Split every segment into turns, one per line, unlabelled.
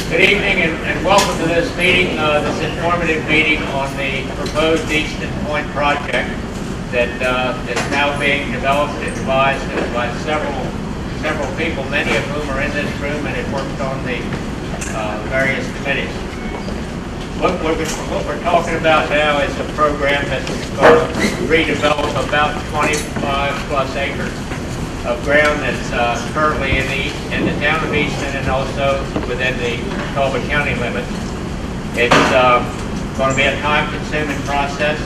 Good evening and welcome to this meeting, this informative meeting on the proposed Easton Point project that is now being developed and advised by several people, many of whom are in this room and have worked on the various committees. What we're talking about now is a program that's going to redevelop about 25 plus acres of ground that's currently in the town of Easton and also within the Talbot County limits. It's going to be a time-consuming process.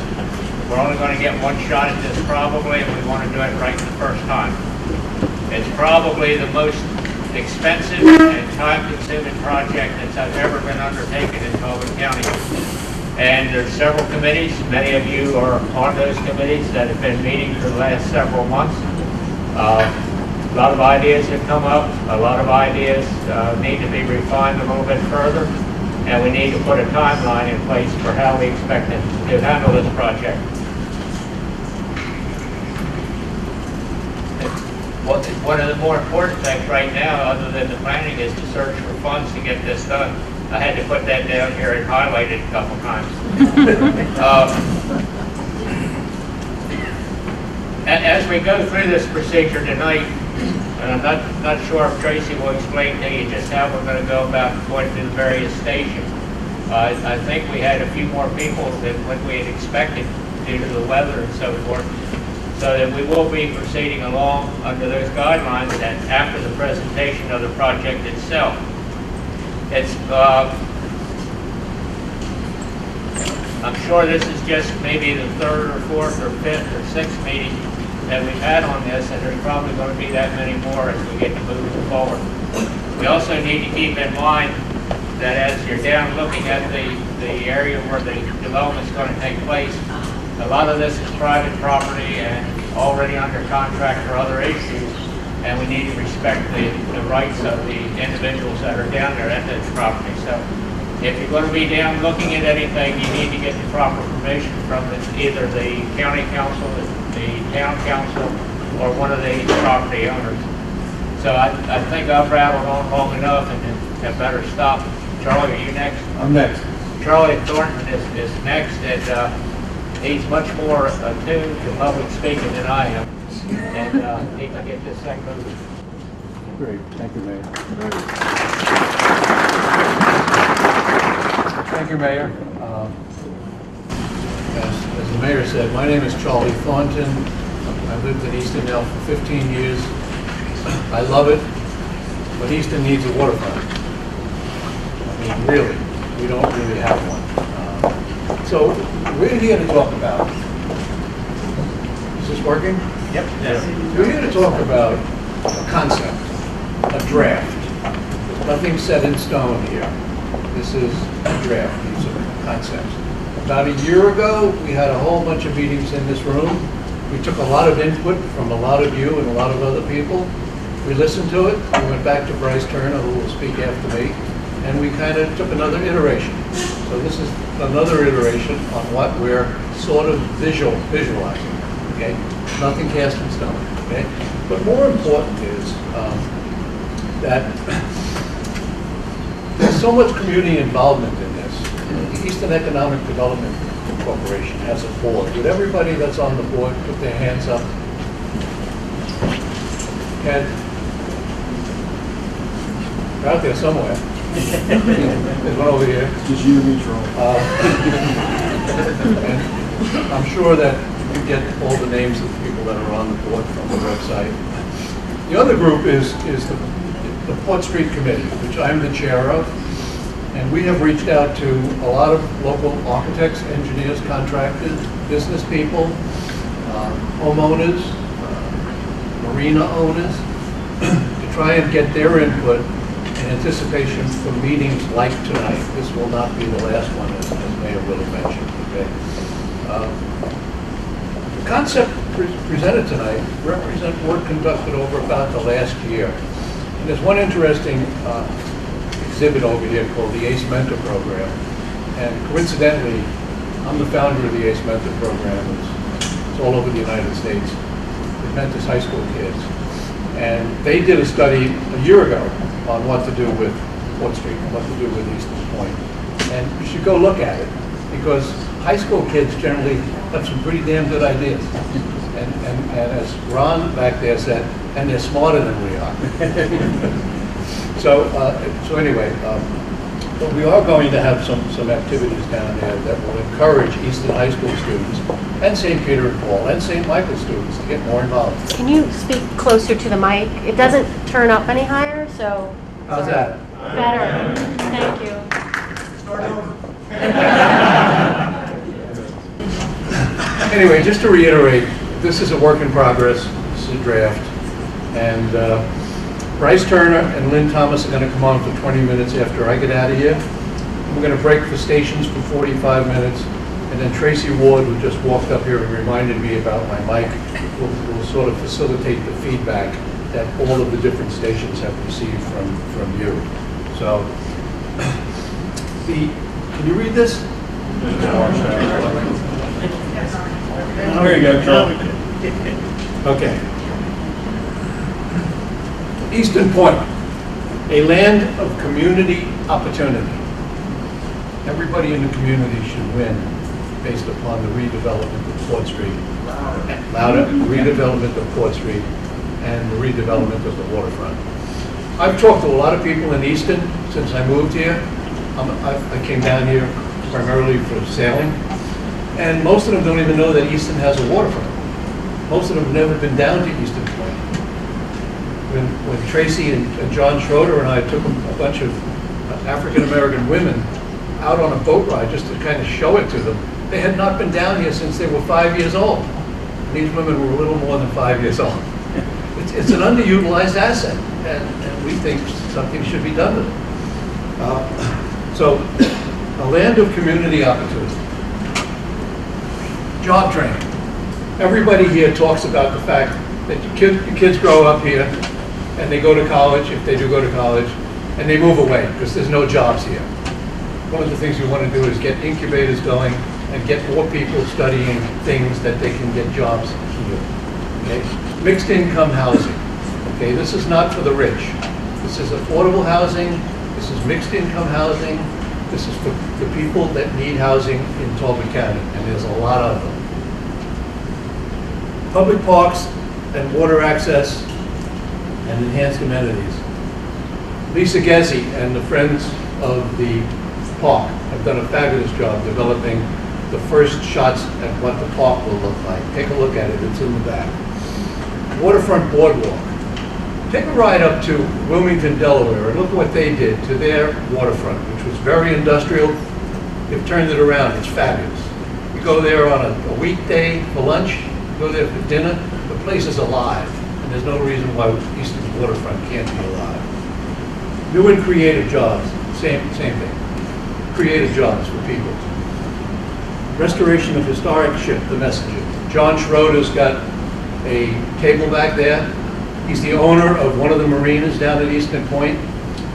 We're only going to get one shot at this probably, and we want to do it right the first time. It's probably the most expensive and time-consuming project that's ever been undertaken in Talbot County. And there's several committees. Many of you are on those committees that have been meeting for the last several months. A lot of ideas have come up. A lot of ideas need to be refined a little bit further, and we need to put a timeline in place for how we expect to handle this project. One of the more important things right now, other than the planning, is to search for funds to get this done. I had to put that down here and highlight it a couple times. As we go through this procedure tonight, and I'm not sure if Tracy will explain to you just how we're going to go about going through the various stations. I think we had a few more people than what we had expected due to the weather and so forth, so that we will be proceeding along under those guidelines and after the presentation of the project itself. It's I'm sure this is just maybe the third or fourth or fifth or sixth meeting that we've had on this, and there's probably going to be that many more as we get to moving forward. We also need to keep in mind that as you're down looking at the area where the development is going to take place, a lot of this is private property and already under contract for other issues, and we need to respect the rights of the individuals that are down there at this property. So if you're going to be down looking at anything, you need to get the proper permission from either the county council, the town council, or one of the property owners. So I think I've rattled on long enough and have better stop. Charlie, are you next?
I'm next.
Charlie Thornton is next, and he's much more attuned to public speaking than I am, and he can get this thing moving.
Great, thank you, Mayor. Thank you, Mayor. As the Mayor said, my name is Charlie Thornton. I've lived in Easton now for 15 years. I love it, but Easton needs a waterfront. I mean, really, we don't really have one. So we're here to talk about, is this working?
Yep. Yes.
We're here to talk about a concept, a draft. There's nothing set in stone here. This is a draft, these are concepts. About a year ago, we had a whole bunch of meetings in this room. We took a lot of input from a lot of you and a lot of other people. We listened to it. We went back to Bryce Turner, who will speak after me, and we kind of took another iteration. So this is another iteration on what we're sort of visualizing, okay? Nothing cast in stone, okay? But more important is that there's so much community involvement in this. The Eastern Economic Development Corporation has a board. Would everybody that's on the board put their hands up? Ken? They're out there somewhere. There's one over here.
Just you and me, Charlie.
And I'm sure that you get all the names of the people that are on the board from the website. The other group is the Port Street Committee, which I'm the chair of. And we have reached out to a lot of local architects, engineers, contractors, business people, homeowners, marina owners, to try and get their input in anticipation for meetings like tonight. This will not be the last one, as Mayor Willie mentioned. Okay. The concept presented tonight represent work conducted over about the last year. And there's one interesting exhibit over here called the ACE Mentor Program. And coincidentally, I'm the founder of the ACE Mentor Program. It's all over the United States. It mentors high school kids. And they did a study a year ago on what to do with Port Street, what to do with Eastern Point. And you should go look at it, because high school kids generally have some pretty damn good ideas. And as Ron back there said, and they're smarter than we are. So anyway, but we are going to have some activities down there that will encourage Easton High School students and St. Peter and Paul and St. Michael students to get more involved.
Can you speak closer to the mic? It doesn't turn up any higher, so.
How's that?
Better. Thank you.
Anyway, just to reiterate, this is a work in progress. This is a draft. And Bryce Turner and Lynn Thomas are going to come on for 20 minutes after I get out of here. We're going to break for stations for 45 minutes. And then Tracy Ward, who just walked up here and reminded me about my mic, will sort of facilitate the feedback that all of the different stations have received from you. So, can you read this?
There you go, Charlie.
Okay. Eastern Point, a land of community opportunity. Everybody in the community should win based upon the redevelopment of Port Street. Louder, redevelopment of Port Street and the redevelopment of the waterfront. I've talked to a lot of people in Easton since I moved here. I came down here primarily for sailing, and most of them don't even know that Easton has a waterfront. Most of them have never been down to Eastern Point. When Tracy and John Schroeder and I took a bunch of African-American women out on a boat ride just to kind of show it to them, they had not been down here since they were 5 years old. And these women were a little more than 5 years old. It's an underutilized asset, and we think something should be done with it. So, a land of community opportunity. Job training. Everybody here talks about the fact that your kids grow up here and they go to college, if they do go to college, and they move away because there's no jobs here. One of the things we want to do is get incubators going and get more people studying things that they can get jobs here. Okay? Mixed income housing. Okay, this is not for the rich. This is affordable housing. This is mixed income housing. This is for the people that need housing in Talbot County, and there's a lot of them. Public parks and water access and enhanced amenities. Lisa Gezzi and the Friends of the Park have done a fabulous job developing the first shots at what the park will look like. Take a look at it, it's in the back. Waterfront Boardwalk. Take a ride up to Wilmington, Delaware, and look what they did to their waterfront, which was very industrial. They've turned it around, it's fabulous. You go there on a weekday for lunch, go there for dinner, the place is alive, and there's no reason why Easton's waterfront can't be alive. New and creative jobs, same thing. Creative jobs for people. Restoration of historic ship, the Messenger. John Schroeder's got a table back there. He's the owner of one of the marinas down at Eastern Point.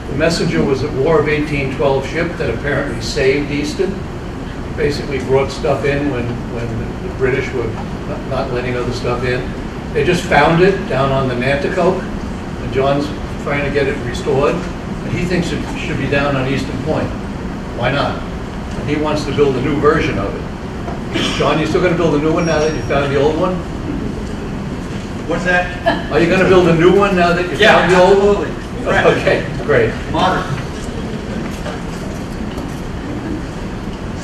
The Messenger was a War of 1812 ship that apparently saved Easton. Basically brought stuff in when the British were not letting other stuff in. They just found it down on the Nanticoke, and John's trying to get it restored. And he thinks it should be down on Eastern Point. Why not? And he wants to build a new version of it. John, you still going to build a new one now that you found the old one?
What's that?
Are you going to build a new one now that you found the old one?
Absolutely. Right.
Okay, great.
Modern.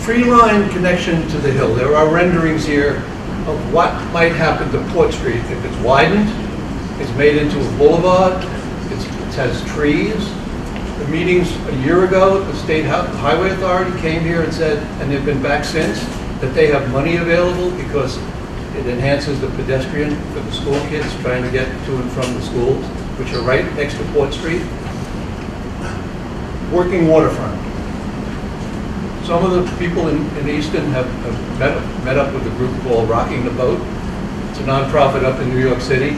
Tree line connection to the hill. There are renderings here of what might happen to Port Street if it's widened, it's made into a boulevard, it has trees. The meetings a year ago, the State Highway Authority came here and said, and they've been back since, that they have money available because it enhances the pedestrian for the school kids trying to get to and from the schools, which are right next to Port Street. Working waterfront. Some of the people in Easton have met up with a group called Rocking the Boat. It's a nonprofit up in New York City,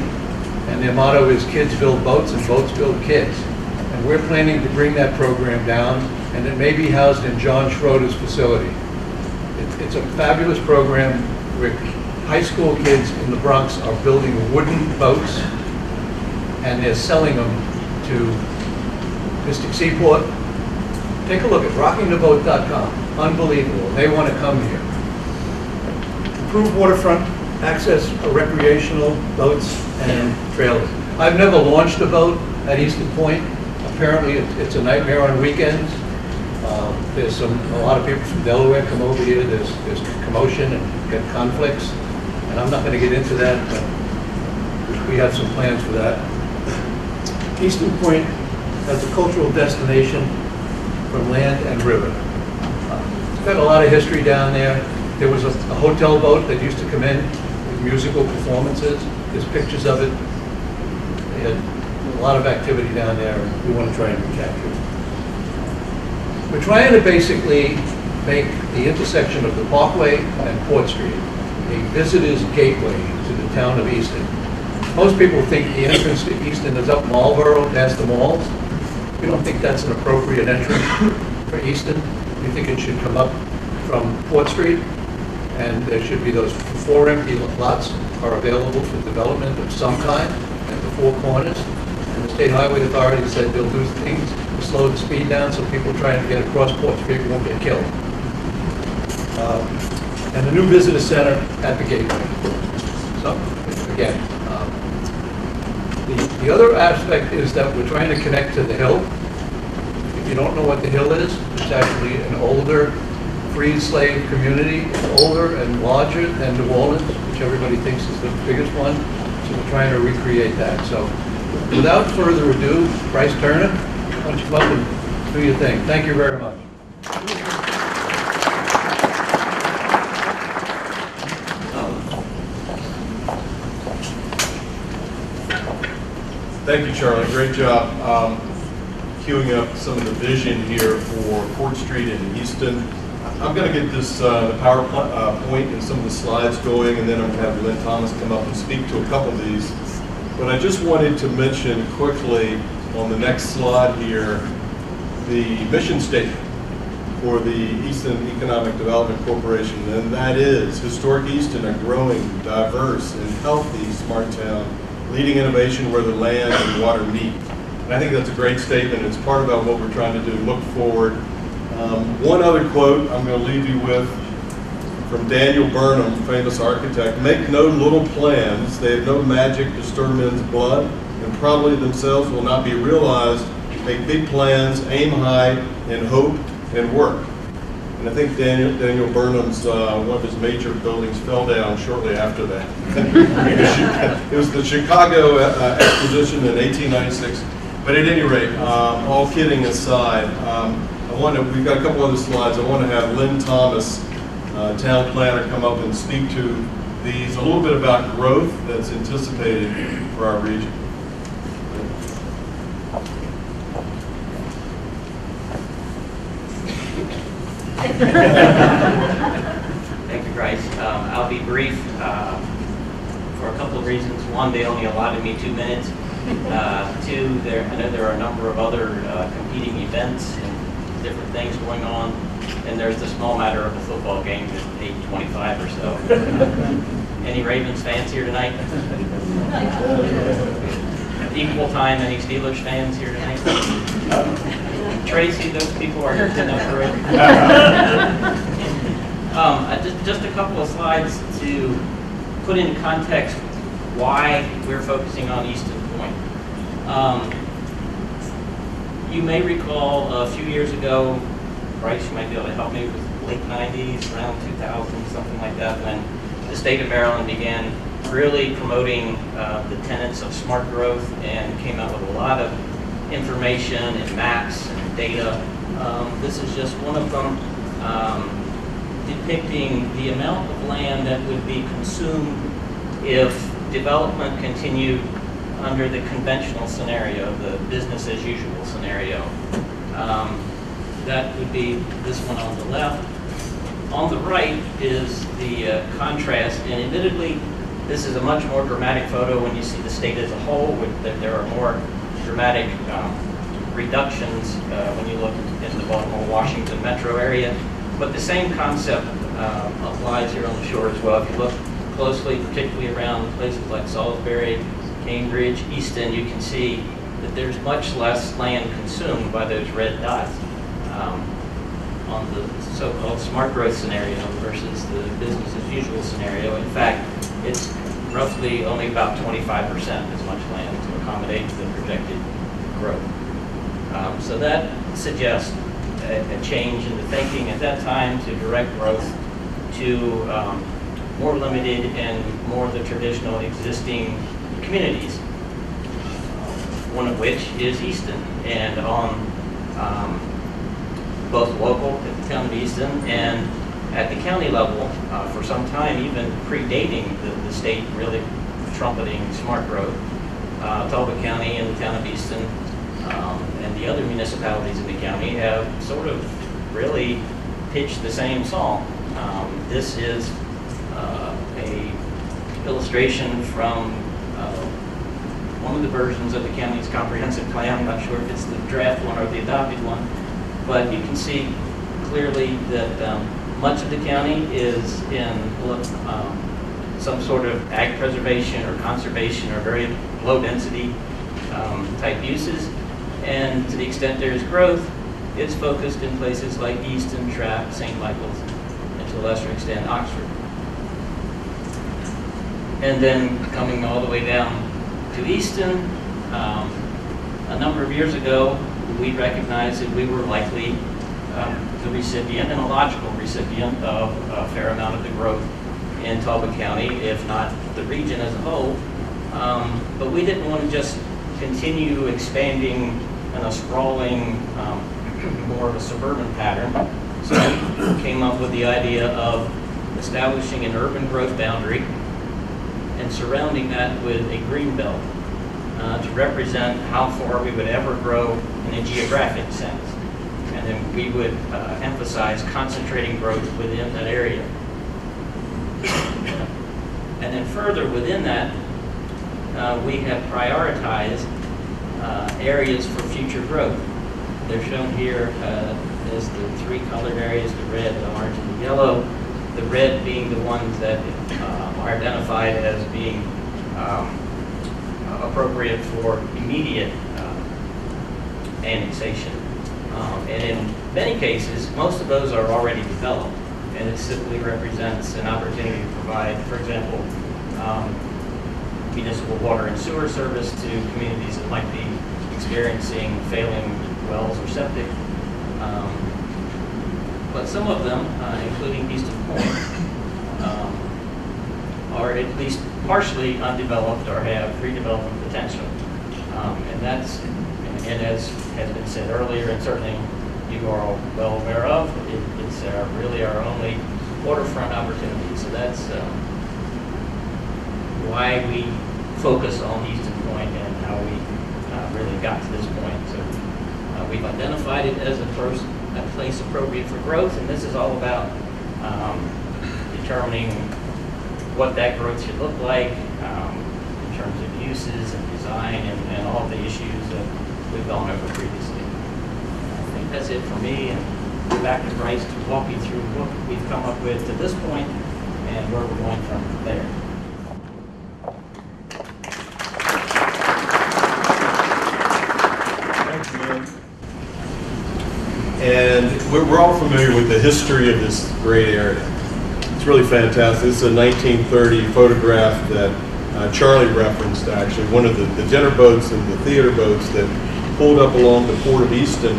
and their motto is kids build boats and boats build kids. And we're planning to bring that program down, and it may be housed in John Schroeder's facility. It's a fabulous program where high school kids in the Bronx are building wooden boats, and they're selling them to Mystic Seaport Take a look at rockingtheboat.com. Unbelievable. They want to come here. Improved waterfront access for recreational boats and trailers. I've never launched a boat at Easton Point. Apparently, it's a nightmare on weekends. There's a lot of people from Delaware come over here. There's commotion and get conflicts, and I'm not going to get into that, but we have some plans for that. Easton Point as a cultural destination from land and river. It's got a lot of history down there. There was a hotel boat that used to come in with musical performances. There's pictures of it. They had a lot of activity down there, and we want to try and recapture it. We're trying to basically make the intersection of the Parkway and Port Street a visitor's gateway to the town of Easton. Most people think the entrance to Easton is up Marlboro past the malls. We don't think that's an appropriate entrance for Easton. We think it should come up from Port Street, and there should be those 4 empty lots are available for development of some kind at the 4 corners. And the State Highway Authority said they'll do things to slow the speed down so people trying to get across Port Street won't get killed. And a new visitor center at the gateway. So, again, the other aspect is that we're trying to connect to the Hill. If you don't know what the Hill is, it's actually an older freed slave community. It's older and larger than New Orleans, which everybody thinks is the biggest one. So we're trying to recreate that. So without further ado, Bryce Turner, why don't you come up and do your thing. Thank you very much.
Thank you, Charlie. Great job queuing up some of the vision here for Port Street and Easton. I'm going to get this the PowerPoint and some of the slides going, and then I'm going to have Lynn Thomas come up and speak to a couple of these. But I just wanted to mention quickly on the next slide here the mission statement for the Easton Economic Development Corporation, and that is historic Easton, a growing, diverse, and healthy smart town, leading innovation where the land and water meet. And I think that's a great statement. It's part about what we're trying to do, look forward. One other quote I'm going to leave you with from Daniel Burnham, famous architect: "Make no little plans, they have no magic to stir men's blood, and probably themselves will not be realized. Make big plans, aim high, and hope and work." And I think Daniel Burnham's, one of his major buildings fell down shortly after that. It was the Chicago Exposition in 1896. But at any rate, all kidding aside, we've got a couple other slides. I want to have Lynn Thomas, town planner, come up and speak to these, a little bit about growth that's anticipated for our region.
Thank you, Bryce. I'll be brief for a couple of reasons. One, they only allotted me 2 minutes. Two, I know there are a number of other competing events and different things going on. And there's the small matter of the football game at 8:25 or so. Any Ravens fans here tonight? Equal time, any Steelers fans here tonight? Tracy, those people are in up for it. Just a couple of slides to put in context why we're focusing on Easton Point. You may recall a few years ago, Bryce, you might be able to help me with late 90s, around 2000, something like that, when the state of Maryland began really promoting the tenets of smart growth and came out with a lot of information and maps and data. This is just one of them depicting the amount of land that would be consumed if development continued under the conventional scenario, the business as usual scenario. That would be this one on the left. On the right is the contrast, and admittedly, this is a much more dramatic photo when you see the state as a whole. There are more dramatic reductions when you look in the Baltimore, Washington metro area. But the same concept applies here on the shore as well. If you look closely, particularly around places like Salisbury, Cambridge, Easton, you can see that there's much less land consumed by those red dots. on the so-called smart growth scenario versus the business as usual scenario. In fact, it's roughly only about 25% as much land to accommodate the projected growth. So that suggests a change in the thinking at that time to direct growth to more limited and more the traditional existing communities, one of which is Easton. And on both local at the town of Easton and at the county level, for some time, even predating the state really trumpeting smart growth, Talbot County and the town of Easton and the other municipalities in the county have sort of really pitched the same song. This is a illustration from one of the versions of the county's comprehensive plan. I'm not sure if it's the draft one or the adopted one, but you can see clearly that much of the county is in some sort of ag preservation or conservation or very low density type uses. And to the extent there's growth, it's focused in places like Easton, Trapp, St. Michael's, and to a lesser extent, Oxford. And then coming all the way down to Easton, a number of years ago, we recognized that we were likely the recipient and a logical recipient of a fair amount of the growth in Talbot County, if not the region as a whole. But we didn't want to just continue expanding in a sprawling, more of a suburban pattern. So we came up with the idea of establishing an urban growth boundary and surrounding that with a green belt to represent how far we would ever grow in a geographic sense. And then we would emphasize concentrating growth within that area. And then further within that, we have prioritized areas for future growth. They're shown here as the three colored areas, the red, the orange, and the yellow. The red being the ones that are identified as being appropriate for immediate annexation. And in many cases, most of those are already developed, and it simply represents an opportunity to provide, for example, municipal water and sewer service to communities that might be experiencing failing wells or septic. But some of them, including Easton Point, are at least partially undeveloped or have redevelopment potential. And as has been said earlier, and certainly you are all well aware of, it's really our only waterfront opportunity. So that's why we focus on Easton Point and how we really got to this point. So we've identified it as a place appropriate for growth, and this is all about determining what that growth should look like in terms of uses and design and all the issues that we've gone over previously. I think that's it for me, and back to Bryce to walk you through what we've come up with to this point and where we're going from there.
And we're all familiar with the history of this great area. It's really fantastic. This is a 1930 photograph that Charlie referenced, actually, one of the dinner boats and the theater boats that pulled up along the port of Easton.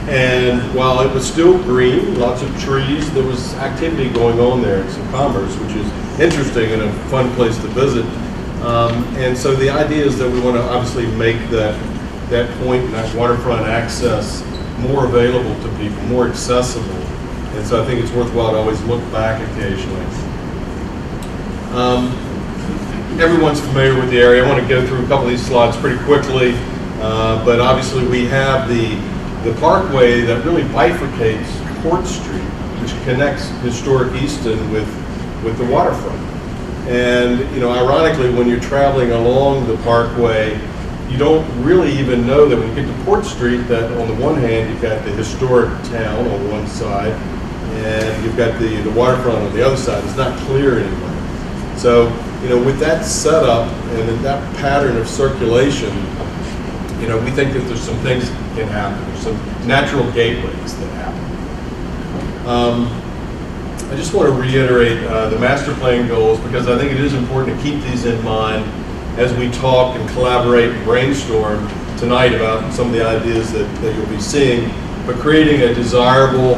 And while it was still green, lots of trees, there was activity going on there and some commerce, which is interesting and a fun place to visit. And so the idea is that we want to obviously make that point and that waterfront access more available to people, more accessible. And so I think it's worthwhile to always look back occasionally. Everyone's familiar with the area. I want to go through a couple of these slides pretty quickly, but obviously we have the parkway that really bifurcates Port Street, which connects historic Easton with the waterfront. And ironically, when you're traveling along the parkway, you don't really even know that when you get to Port Street that on the one hand you've got the historic town on one side and you've got the waterfront on the other side. It's not clear anymore. So with that setup and that pattern of circulation, we think that there's some things that can happen. There's some natural gateways that happen. I just want to reiterate the master plan goals because I think it is important to keep these in mind as we talk and collaborate and brainstorm tonight about some of the ideas that you'll be seeing, but creating a desirable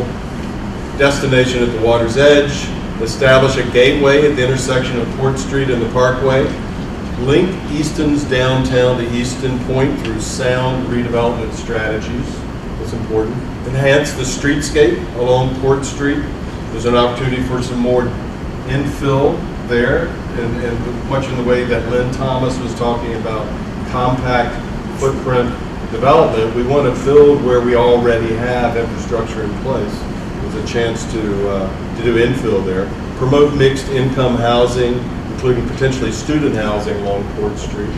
destination at the water's edge, establish a gateway at the intersection of Port Street and the Parkway, link Easton's downtown to Easton Point through sound redevelopment strategies. That's important. Enhance the streetscape along Port Street. There's an opportunity for some more infill there, and much in the way that Lynn Thomas was talking about compact footprint development. We want to build where we already have infrastructure in place. There's a chance to do infill there. Promote mixed income housing, including potentially student housing along Port Street.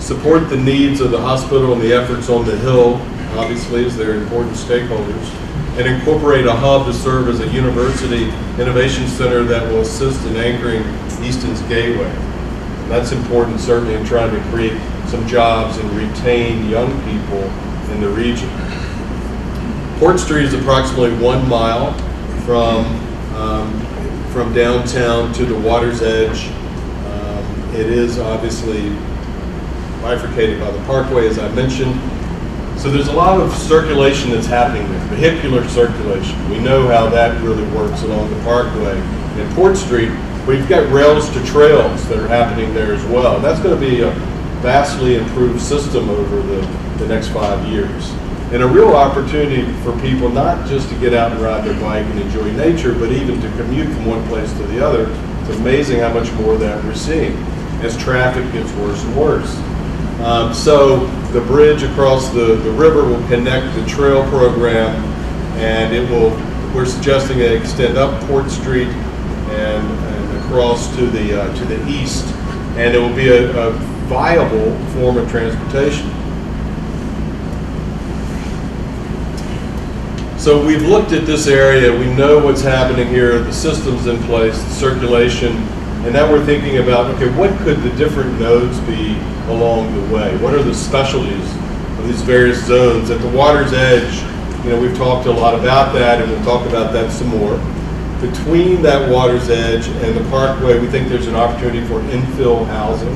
Support the needs of the hospital and the efforts on the Hill, obviously, as they're important stakeholders. And incorporate a hub to serve as a university innovation center that will assist in anchoring Easton's gateway. And that's important, certainly, in trying to create some jobs and retain young people in the region. Port Street is approximately 1 mile from downtown to the water's edge. It is obviously bifurcated by the Parkway, as I mentioned. So there's a lot of circulation that's happening there, vehicular circulation. We know how that really works along the Parkway. And Port Street, we've got rails to trails that are happening there as well. That's going to be a vastly improved system over the next 5 years. And a real opportunity for people not just to get out and ride their bike and enjoy nature, but even to commute from one place to the other. It's amazing how much more of that we're seeing as traffic gets worse and worse. So the bridge across the river will connect the trail program, and we're suggesting it extend up Port Street and across to the east, and it will be a viable form of transportation. So we've looked at this area, we know what's happening here, the system's in place, the circulation, and now we're thinking about, okay, what could the different nodes be along the way? What are the specialties of these various zones? At the water's edge, we've talked a lot about that, and we'll talk about that some more. Between that water's edge and the Parkway, we think there's an opportunity for infill housing.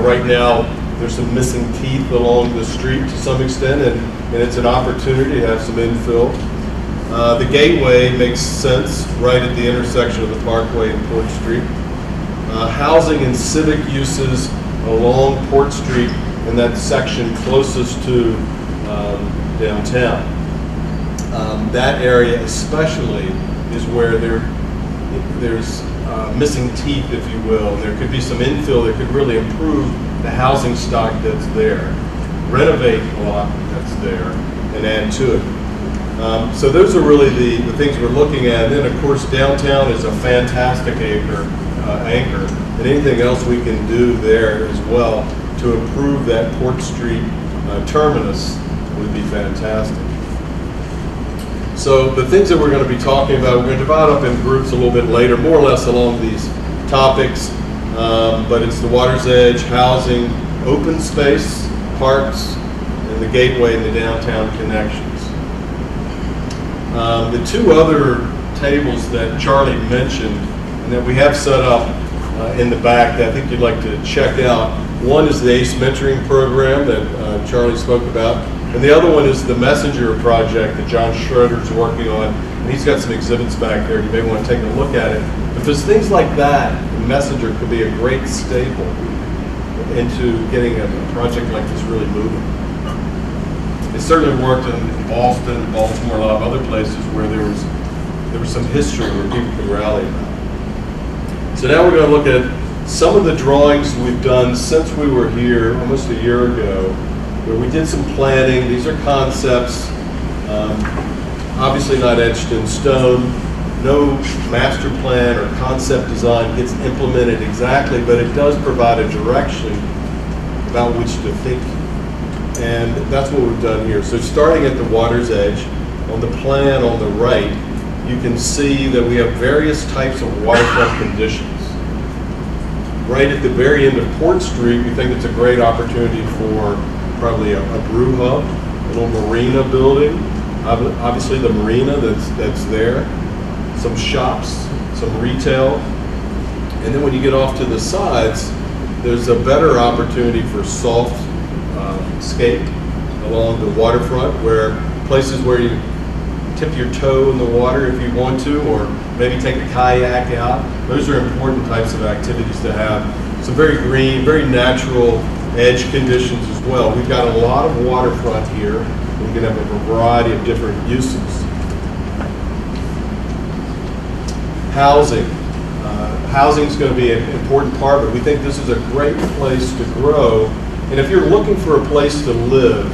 Right now, there's some missing teeth along the street to some extent, and it's an opportunity to have some infill. The gateway makes sense right at the intersection of the Parkway and Port Street. Housing and civic uses along Port Street in that section closest to downtown. That area especially is where there's missing teeth, if you will. There could be some infill that could really improve the housing stock that's there, renovate a lot that's there, and add to it. So those are really the things we're looking at. And then, of course, downtown is a fantastic anchor, and anything else we can do there as well to improve that Port Street terminus would be fantastic. So the things that we're going to be talking about, we're going to divide up in groups a little bit later, more or less along these topics, but it's the water's edge, housing, open space, parks, and the gateway and the downtown connections. The two other tables that Charlie mentioned and that we have set up in the back that I think you'd like to check out. One is the ACE mentoring program that Charlie spoke about, and the other one is the Messenger project that John Schroeder's working on, and he's got some exhibits back there. You may want to take a look at it. But there's things like that, the Messenger could be a great staple into getting a project like this really moving. It certainly worked in Boston, Baltimore, a lot of other places where there was some history where people could rally about. So now we're going to look at some of the drawings we've done since we were here almost a year ago, where we did some planning. These are concepts, obviously not etched in stone. No master plan or concept design gets implemented exactly, but it does provide a direction about which to think. And that's what we've done here. So starting at the water's edge, on the plan on the right, you can see that we have various types of waterfront conditions. Right at the very end of Port Street, we think it's a great opportunity for probably a brew hub, a little marina building, obviously the marina that's there, some shops, some retail, and then when you get off to the sides, there's a better opportunity for soft skate along the waterfront, where places where you tip your toe in the water if you want to, or maybe take a kayak out. Those are important types of activities to have. Some very green, very natural edge conditions as well. We've got a lot of waterfront here. We can have a variety of different uses. Housing. Housing is going to be an important part, but we think this is a great place to grow. And if you're looking for a place to live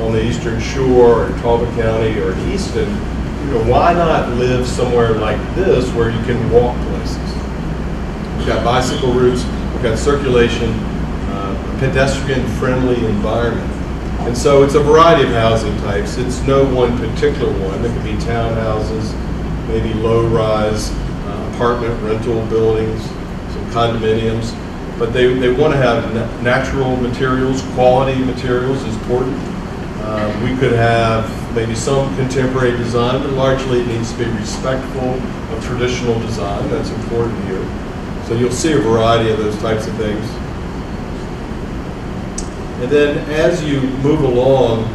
on the Eastern Shore, or in Talbot County, or in Easton, why not live somewhere like this where you can walk places? We've got bicycle routes, we've got circulation, a pedestrian-friendly environment. And so it's a variety of housing types. It's no one particular one. There could be townhouses, maybe low-rise apartment rental buildings, some condominiums. But they want to have natural materials, quality materials is important. We could have maybe some contemporary design, but largely it needs to be respectful of traditional design. That's important here. So you'll see a variety of those types of things. And then as you move along,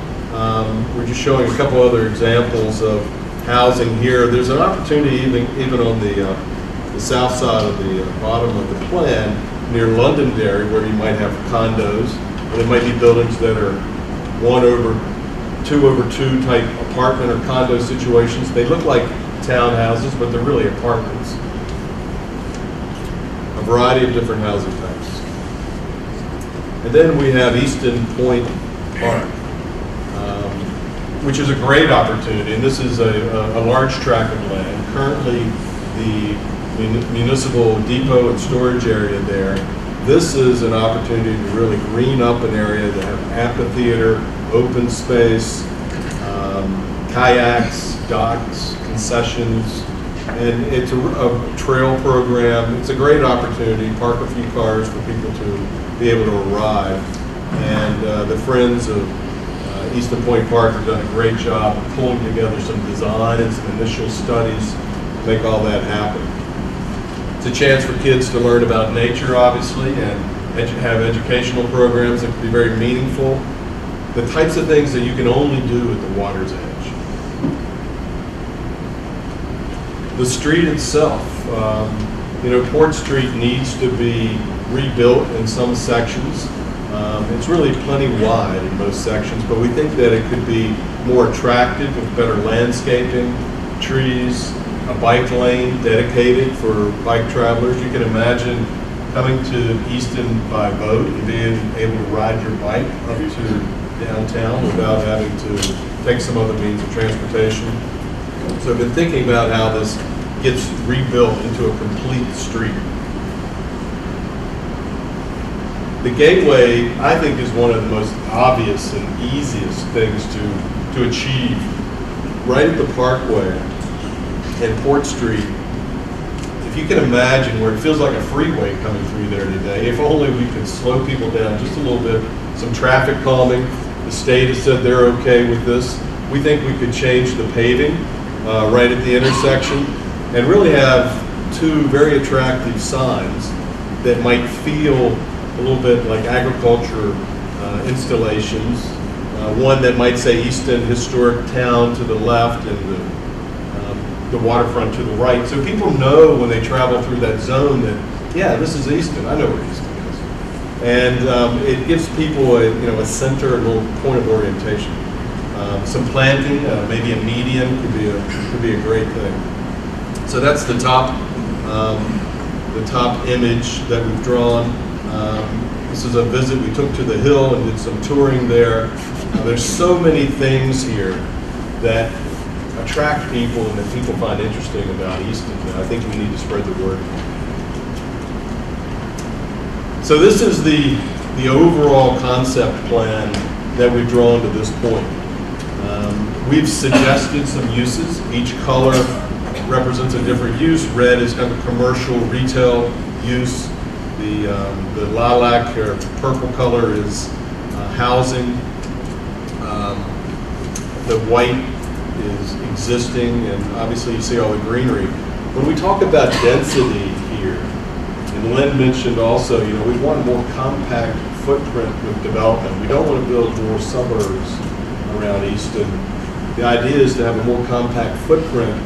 we're just showing a couple other examples of housing here. There's an opportunity even on the south side of the bottom of the plan, near Londonderry, where you might have condos, or there might be buildings that are 1 over 2 type apartment or condo situations. They look like townhouses, but they're really apartments. A variety of different housing types. And then we have Easton Point Park, which is a great opportunity. And this is a large tract of land. Currently, the municipal depot and storage area there. This is an opportunity to really green up an area, to have amphitheater, open space, kayaks, docks, concessions, and it's a trail program. It's a great opportunity. Park a few cars for people to be able to arrive. And the Friends of Easton Point Park have done a great job of pulling together some design and some initial studies to make all that happen. It's a chance for kids to learn about nature, obviously, and have educational programs that can be very meaningful. The types of things that you can only do at the water's edge. The street itself, Port Street needs to be rebuilt in some sections. It's really plenty wide in most sections, but we think that it could be more attractive with better landscaping, trees, a bike lane dedicated for bike travelers. You can imagine coming to Easton by boat and being able to ride your bike up to downtown without having to take some other means of transportation. So I've been thinking about how this gets rebuilt into a complete street. The gateway, I think, is one of the most obvious and easiest things to achieve. Right at the Parkway and Port Street, if you can imagine where it feels like a freeway coming through there today, if only we could slow people down just a little bit, some traffic calming. The state has said they're okay with this. We think we could change the paving right at the intersection and really have two very attractive signs that might feel a little bit like agriculture installations. One that might say Easton Historic Town to the left and the waterfront to the right. So people know when they travel through that zone that, yeah, this is Easton. I know where Easton is. And it gives people a center, a little point of orientation. Some planting, maybe a median could be a great thing. So that's the top image that we've drawn. This is a visit we took to the Hill and did some touring there. There's so many things here that attract people and that people find interesting about Easton, and I think we need to spread the word. So this is the overall concept plan that we've drawn to this point. We've suggested some uses. Each color represents a different use. Red is kind of a commercial retail use. The lilac or purple color is housing. The white is existing, and obviously you see all the greenery. When we talk about density here, and Lynn mentioned also, we want a more compact footprint with development. We don't want to build more suburbs around Easton. The idea is to have a more compact footprint,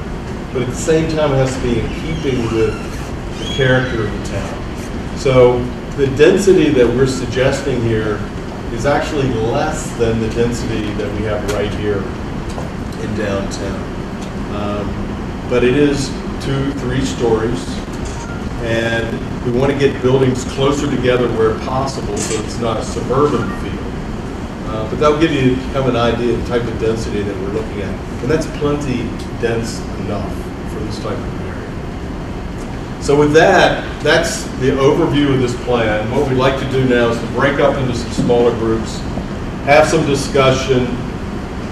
but at the same time it has to be in keeping with the character of the town. So the density that we're suggesting here is actually less than the density that we have right here in downtown. But it is 2-3 stories, and we want to get buildings closer together where possible so it's not a suburban feel. But that'll give you kind of an idea of the type of density that we're looking at. And that's plenty dense enough for this type of area. So with that, that's the overview of this plan. What we'd like to do now is to break up into some smaller groups, have some discussion,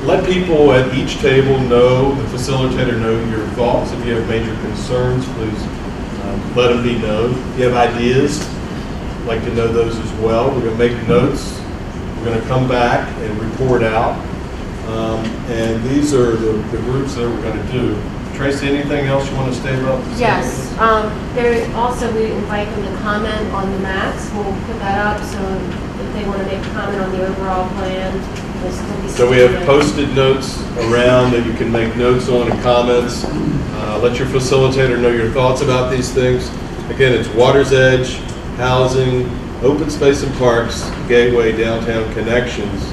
let people at each table know, the facilitator know your thoughts. If you have major concerns, please let them be known. If you have ideas, I'd like to know those as well. We're going to make notes. We're going to come back and report out. And these are the groups that we're going to do. Tracy, anything else you want to say about this?
Yes, there also, we invite them to comment on the maps. We'll put that up, so if they want to make a comment on the overall plan, this will be.
So we have posted notes around that you can make notes on and comments. Let your facilitator know your thoughts about these things. Again, it's Water's Edge, housing, open space and parks, gateway, downtown connections.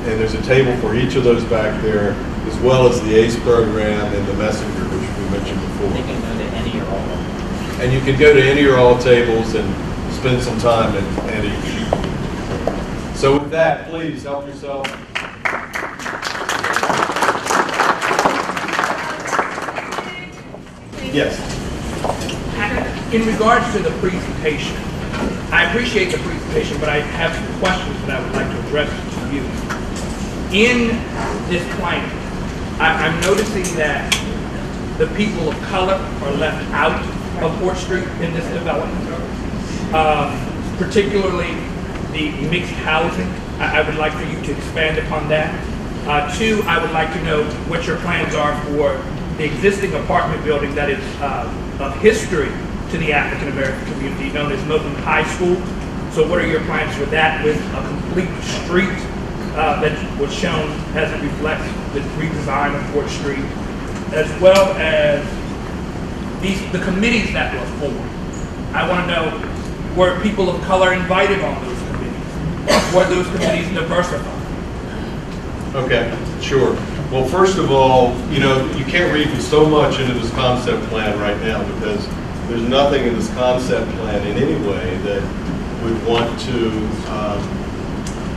And there's a table for each of those back there, as well as the ACE program and the messenger, which we mentioned before.
They can go to any or all of them.
And you can go to any or all tables and spend some time at each. So with that, please help yourself. Yes.
In regards to the presentation, I appreciate the presentation, but I have some questions that I would like to address to you. In this plan, I'm noticing that the people of color are left out of Fort Street in this development, particularly the mixed housing. I would like for you to expand upon that. Two, I would like to know what your plans are for the existing apartment building that is of history to the African American community, known as Milton High School. So what are your plans for that with a complete street that was shown as it reflects the redesign of Fort Street, as well as the committees that were formed? I want to know, were people of color invited on those committees? Were those committees diversified?
Okay, sure. Well, first of all, you can't read so much into this concept plan right now because there's nothing in this concept plan in any way that would want to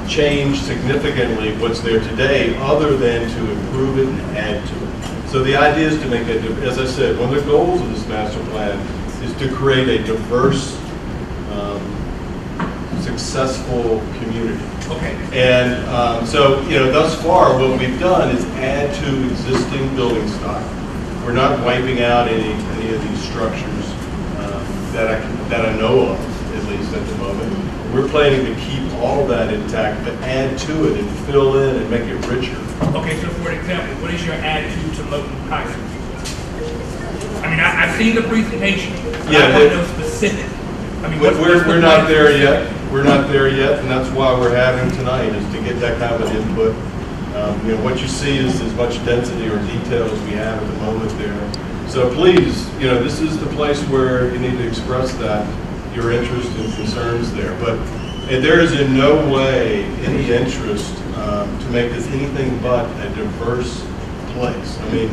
change significantly what's there today other than to improve it and add to it. So the idea is to make it, as I said, one of the goals of this master plan is to create a diverse, successful community.
Okay.
And so, thus far, what we've done is add to existing building stock. We're not wiping out any of these structures that I know of, at least at the moment. We're planning to keep all that intact, but add to it and fill in and make it richer.
Okay, so for example, what is your attitude to Milton High School? I mean, I've seen the presentation.
Yeah,
I want to know specific. I mean,
we're not there yet. We're not there yet, and that's why we're having tonight, is to get that kind of an input. What you see is as much density or detail as we have at the moment there. So please, this is the place where you need to express that, your interest and concerns there. But there is in no way any interest to make this anything but a diverse place. I mean,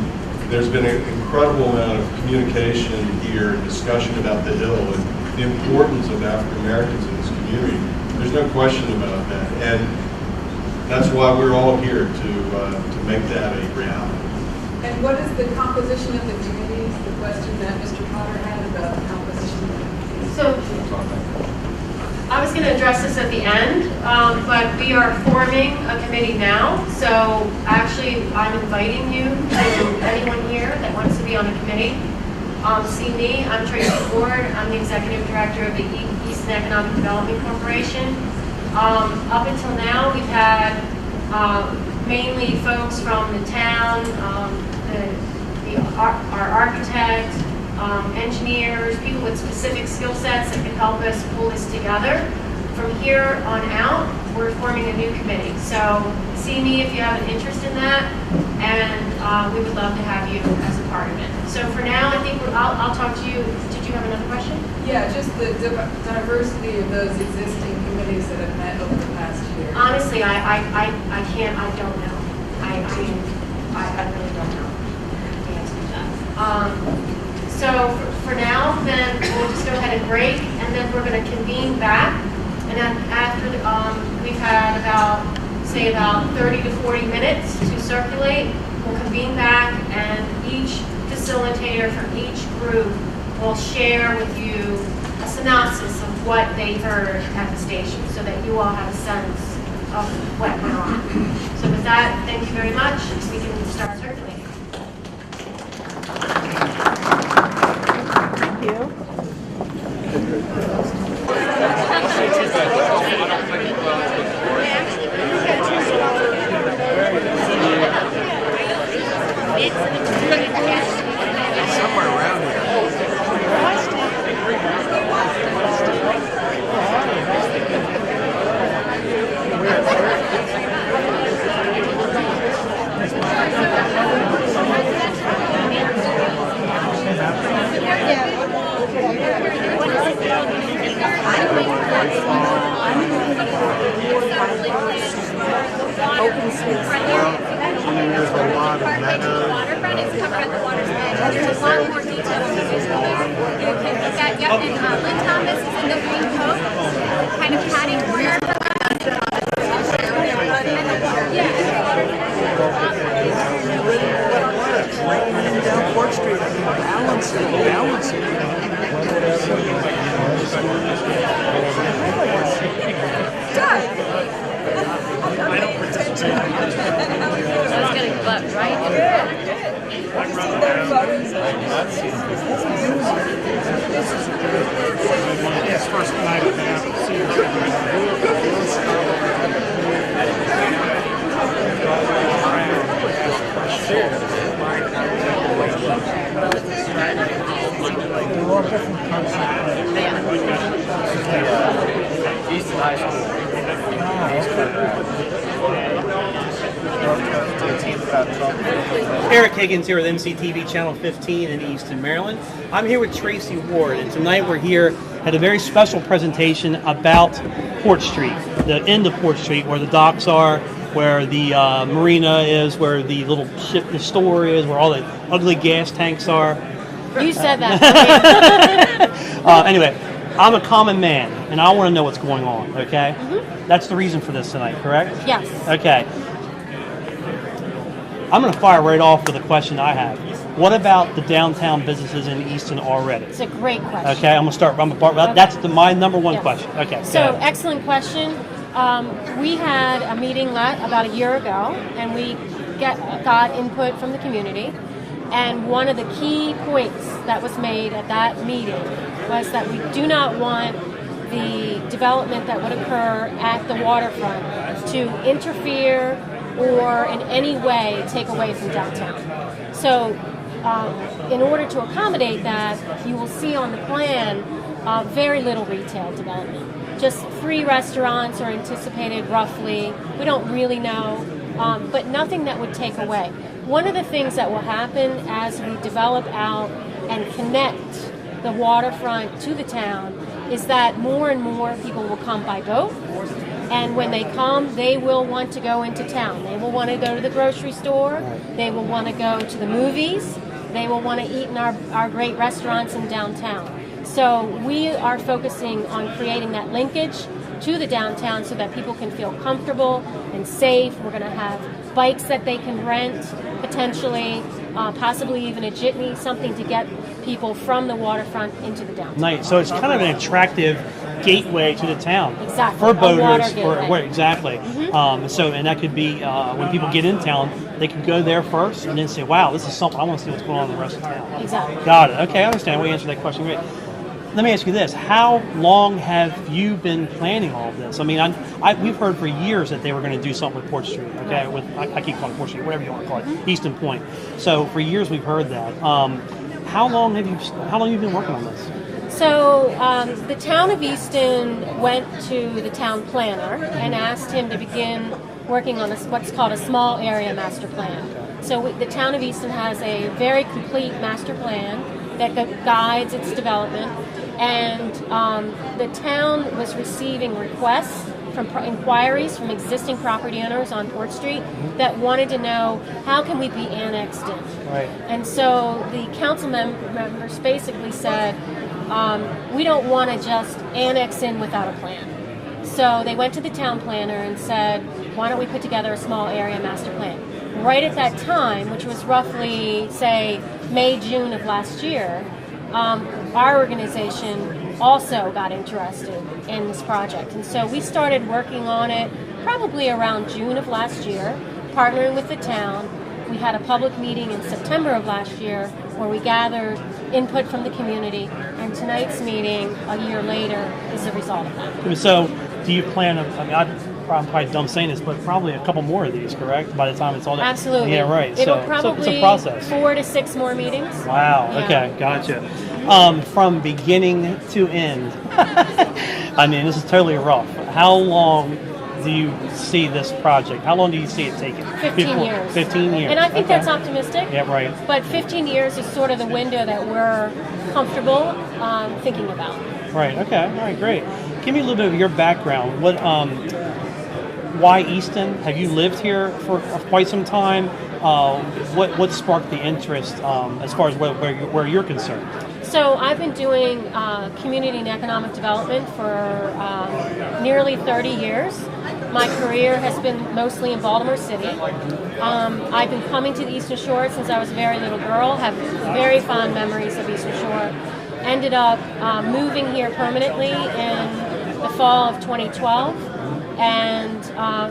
there's been an incredible amount of communication here and discussion about the Hill and the importance of African Americans in this community. There's no question about that. And that's why we're all here to make that a reality.
And what is the composition of the committees? The question that Mr. Potter had about the composition of the committees.
So, I was going to address this at the end, but we are forming a committee now. So actually, I'm inviting you to anyone here that wants to be on the committee. See me, I'm Tracy Ford. I'm the Executive Director of the Eastern Economic Development Corporation. Up until now, we've had mainly folks from the town, our architect, engineers, people with specific skill sets that can help us pull this together. From here on out, we're forming a new committee. So see me if you have an interest in that, and we would love to have you as a part of it. So for now, I think I'll talk to you. Did you have another question?
Yeah, just the diversity of those existing committees that have met over the past year.
Honestly, I can't, I don't know. I really don't know the answer to that. So for now, then we'll just go ahead and break, and then we're going to convene back. And then after we've had about 30 to 40 minutes to circulate, we'll convene back, and each facilitator from each group will share with you a synopsis of what they heard at the station, so that you all have a sense of what went on. So with that, thank you very much. We can start circulating.
Thank you.
Somewhere around here.
Open space.
There's a lot of meadows.
Waterfront is covered at the water's edge. There's a lot more detail in the visual there. You can look at, yep, and Lynn Thomas is in the green coat, kind of padding corner from us.
Down Port Street, balance it.
I was getting butt, right?
Yes, first night at the
Easton High School.
Eric Higgins here with MCTV Channel 15 in Easton, Maryland. I'm here with Tracy Ward, and tonight we're here at a very special presentation about Port Street, the end of Port Street, where the docks are, where the marina is, where the little ship, the store is, where all the ugly gas tanks are.
You said that.
Anyway, I'm a common man, and I want to know what's going on, okay?
Mm-hmm.
That's the reason for this tonight, correct?
Yes.
Okay. I'm going to fire right off with a question I have. What about the downtown businesses in Easton already?
It's a great question.
Okay, I'm going to start. That's my number one
Yeah.
question. Okay.
So, excellent question. We had a meeting about a year ago, and we got input from the community. And one of the key points that was made at that meeting was that we do not want the development that would occur at the waterfront to interfere or in any way take away from downtown. So in order to accommodate that, you will see on the plan very little retail development. Just 3 restaurants are anticipated roughly. We don't really know, but nothing that would take away. One of the things that will happen as we develop out and connect the waterfront to the town is that more and more people will come by boat. And when they come, they will want to go into town. They will want to go to the grocery store. They will want to go to the movies. They will want to eat in our great restaurants in downtown. So we are focusing on creating that linkage to the downtown so that people can feel comfortable and safe. We're going to have bikes that they can rent, potentially, possibly even a jitney, something to get people from the waterfront into the downtown.
Nice. So it's kind of an attractive gateway to the town.
Exactly.
For boaters.
Gateway.
Exactly.
Mm-hmm.
And that could be when people get in town, they can go there first and then say, wow, this is something, I want to see what's going on in the rest of town.
Exactly.
Got it. Okay, I understand. We answered that question. Great. let me ask you this: how long have you been planning all of this? I mean, we've heard for years that they were going to do something with Port Street. Okay, with I keep calling it Port Street, whatever you want to call it, Easton Point. So for years we've heard that. How long have you been working on this?
So the town of Easton went to the town planner and asked him to begin working on what's called a small area master plan. So the town of Easton has a very complete master plan that guides its development, and the town was receiving requests from inquiries from existing property owners on Port Street that wanted to know, how can we be annexed in?
Right.
And so the council members basically said, we don't want to just annex in without a plan. So they went to the town planner and said, why don't we put together a small area master plan? Right at that time, which was roughly, say, May, June of last year, our organization also got interested in this project. And so we started working on it probably around June of last year, partnering with the town. We had a public meeting in September of last year where we gathered input from the community, and tonight's meeting, a year later, is the result of that.
So do you plan, I'm probably dumb saying this, but probably a couple more of these, correct? By the time it's all done?
Absolutely.
Yeah, right.
It'll probably
it's a process.
4 to 6 more meetings.
Wow.
Yeah.
Okay, gotcha. From beginning to end, I mean, this is totally rough. How long do you see this project? How long do you see it taking?
15 years.
15 years.
And I think
Okay.
that's optimistic.
Yeah, right.
But 15 years is sort of the window that we're comfortable thinking about.
Right. Okay. All right. Great. Give me a little bit of your background. Why Easton? Have you lived here for quite some time? What sparked the interest as far as where you're concerned?
So I've been doing community and economic development for nearly 30 years. My career has been mostly in Baltimore City. I've been coming to the Eastern Shore since I was a very little girl, have very fond memories of Eastern Shore. Ended up moving here permanently in the fall of 2012, and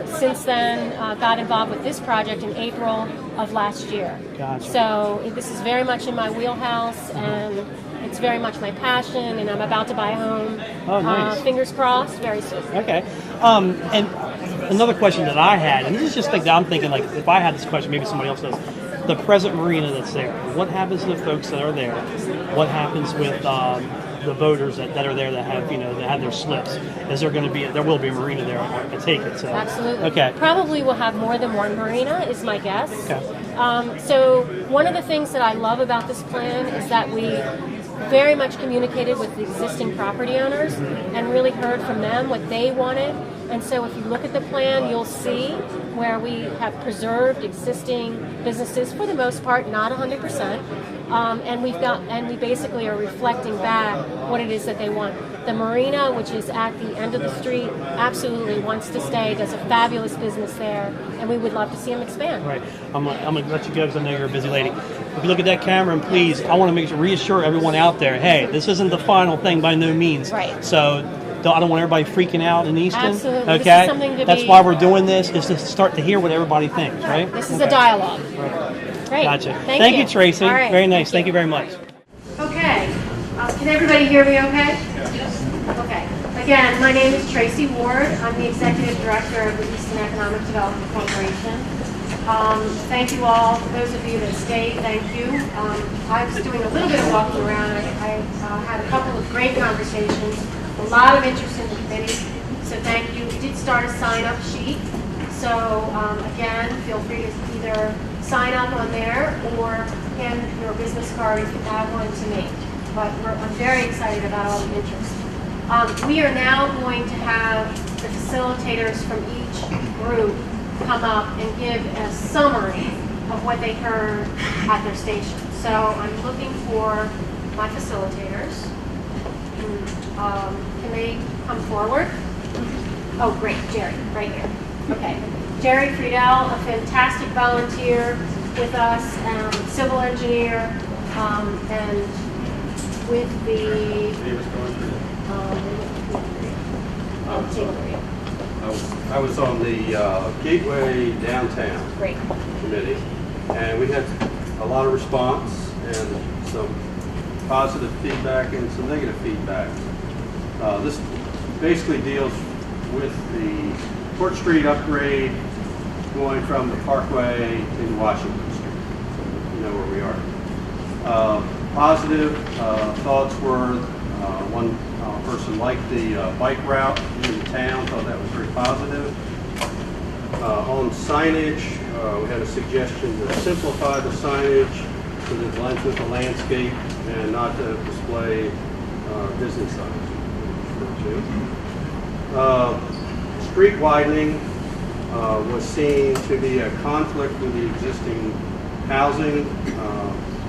since then got involved with this project in April of last year.
Gotcha.
So this is very much in my wheelhouse, and it's very much my passion, and I'm about to buy a home.
Oh, nice.
Fingers crossed, very soon.
Okay. And another question that I had, and this is just like I'm thinking, like if I had this question, maybe somebody else does. The present marina that's there. What happens to the folks that are there? What happens with the voters that are there that have that have their slips? Is there going to be? There will be a marina there. I take it. So.
Absolutely.
Okay.
Probably we'll have more than one marina, is my guess.
Okay.
So one of the things that I love about this plan is that we very much communicated with the existing property owners and really heard from them what they wanted. And so if you look at the plan, you'll see where we have preserved existing businesses for the most part, not 100%. And we basically are reflecting back what it is that they want. The marina, which is at the end of the street, absolutely wants to stay, does a fabulous business there, and we would love to see them expand.
Right. I'm going to let you go because I know you're a busy lady. If you look at that camera, and please, I want to reassure everyone out there, hey, this isn't the final thing by no means.
Right.
So I don't want everybody freaking out in Easton.
Absolutely.
Okay.
This is something to
That's
be-
why we're doing this, is to start to hear what everybody thinks, right?
This is a dialogue.
Right.
Great.
Gotcha.
Thank you.
Tracy.
All right.
Very nice. Thank you very much.
Okay. Can everybody hear me okay? Yes. Okay. Again, my name is Tracy Ward. I'm the Executive Director of the Easton Economic Development Corporation. Thank you all. For those of you that stayed, thank you. I was doing a little bit of walking around. I had a couple of great conversations, a lot of interest in the committee, so thank you. We did start a sign-up sheet, so again, feel free to either sign up on there or hand your business card if you have one to me. But I'm very excited about all the interest. We are now going to have the facilitators from each group come up and give a summary of what they heard at their station. So I'm looking for my facilitators. Can they come forward? Oh, great, Jerry, right here. Okay. Jerry Friedel, a fantastic volunteer with us, civil engineer, and with the
I was on the Gateway Downtown Committee, and we had a lot of response and some positive feedback and some negative feedback. This basically deals with the Court Street upgrade going from the Parkway into Washington Street. So you know where we are. Positive thoughts were one person liked the bike route in the town, thought that was very positive. On signage, we had a suggestion to simplify the signage so that it blends with the landscape and not to display business signs. Street widening was seen to be a conflict with the existing housing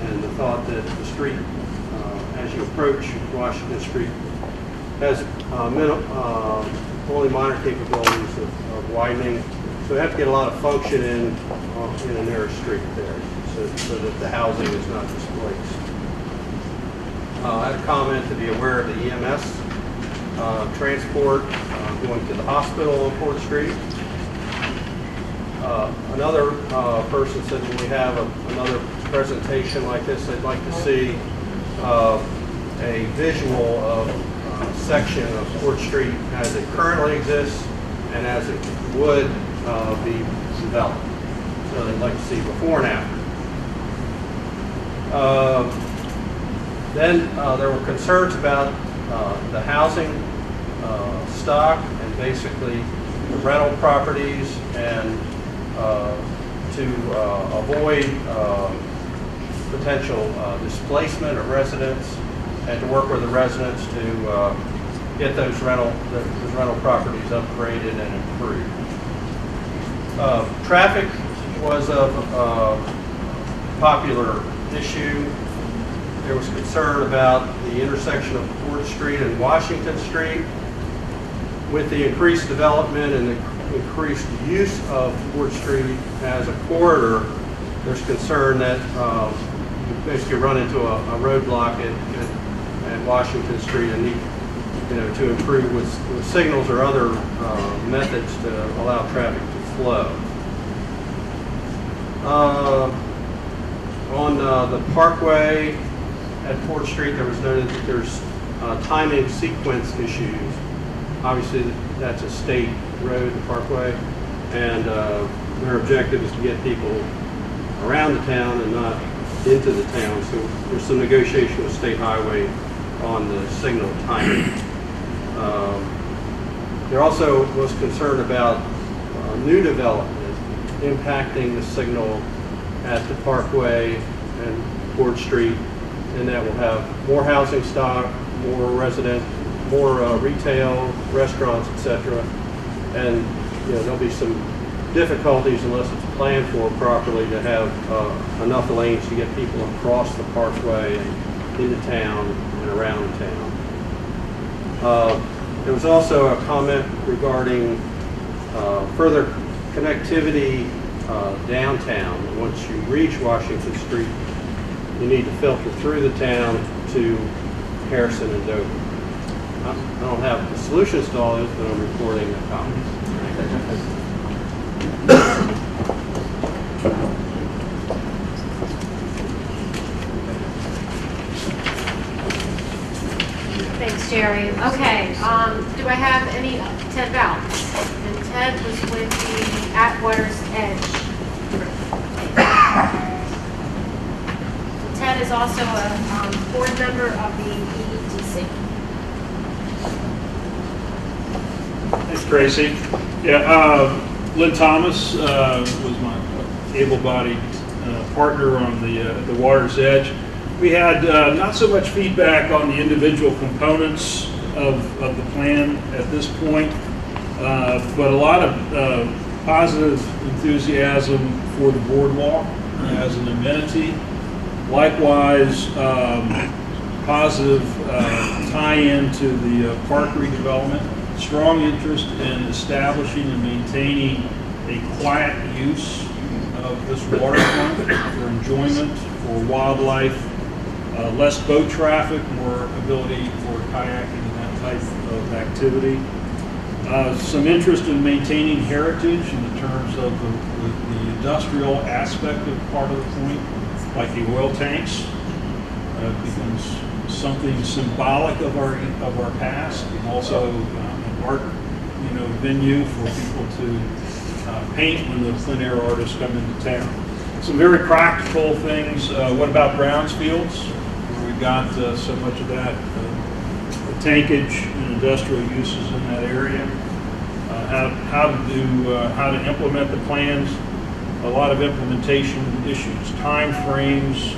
and the thought that the street, as you approach Washington Street, has only minor capabilities of widening. So we have to get a lot of function in a narrow street there so that the housing is not displaced. I had a comment to be aware of the EMS transport going to the hospital on 4th Street. Another person said when we have another presentation like this, they'd like to see a visual of a section of 4th Street as it currently exists and as it would be developed. So they'd like to see before and after. Then there were concerns about the housing stock and basically the rental properties and to avoid potential displacement of residents and to work with the residents to get those rental properties upgraded and improved. Traffic was a popular issue. There was concern about the intersection of 4th Street and Washington Street. With the increased development and the increased use of 4th Street as a corridor, there's concern that you basically run into a roadblock at Washington Street and need to improve with signals or other methods to allow traffic to flow. On the Parkway at 4th Street, there was noted that there's timing sequence issues. Obviously, that's a state road, the Parkway, and their objective is to get people around the town and not into the town. So there's some negotiation with State Highway on the signal timing. There also was concern about new development impacting the signal at the Parkway and 4th Street, and that will have more housing stock, more retail, restaurants, etc. And there'll be some difficulties unless it's planned for properly to have enough lanes to get people across the Parkway and into town and around town. There was also a comment regarding further connectivity downtown. Once you reach Washington Street, you need to filter through the town to Harrison and Dover. I don't have the solutions to all this, but I'm reporting the comments.
Thanks, Jerry. Okay, do I have any Ted Bowles? And Ted was with the Atwater's Edge group. Ted is also a board member of the EDC.
Thanks, Tracy. Yeah, Lynn Thomas was my able-bodied partner on the Water's Edge. We had not so much feedback on the individual components of the plan at this point, but a lot of positive enthusiasm for the boardwalk as an amenity. Likewise, positive tie-in to the park redevelopment. Strong interest in establishing and maintaining a quiet use of this waterfront for enjoyment, for wildlife, less boat traffic, more ability for kayaking and that type of activity. Some interest in maintaining heritage in the terms of the industrial aspect of part of the point, like the oil tanks, becomes something symbolic of our past, and also an art, venue for people to paint when the plein air artists come into town. Some very practical things. What about Brownsfields? We've got so much of that tankage and industrial uses in that area. How to implement the plans. A lot of implementation issues, time frames,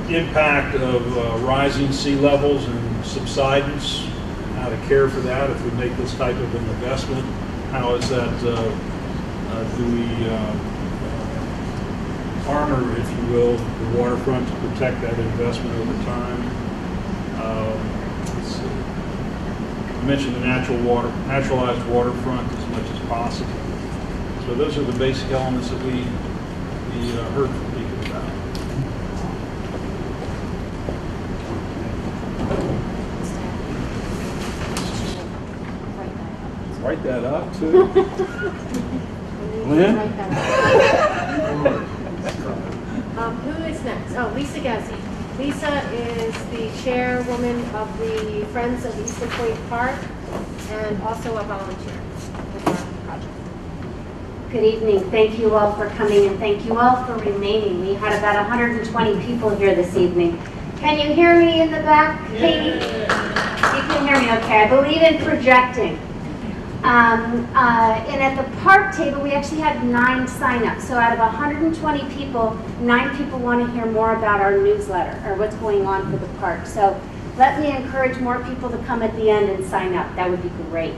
impact of rising sea levels and subsidence, how to care for that if we make this type of an investment. How is that, do we armor, if you will, the waterfront to protect that investment over time? I mentioned the naturalized waterfront as much as possible. So those are the basic elements that we heard from people about. Write that up too. Lynn?
Who is next? Oh, Lisa Gazzi. Lisa is the chairwoman of the Friends of Eastern Point Park and also a volunteer with our project.
Good evening. Thank you all for coming and thank you all for remaining. We had about 120 people here this evening. Can you hear me in the back, Katie? You can hear me okay. I believe in projecting. And at the park table, we actually had 9 sign-ups. So out of 120 people, 9 people want to hear more about our newsletter or what's going on for the park. So let me encourage more people to come at the end and sign up. That would be great.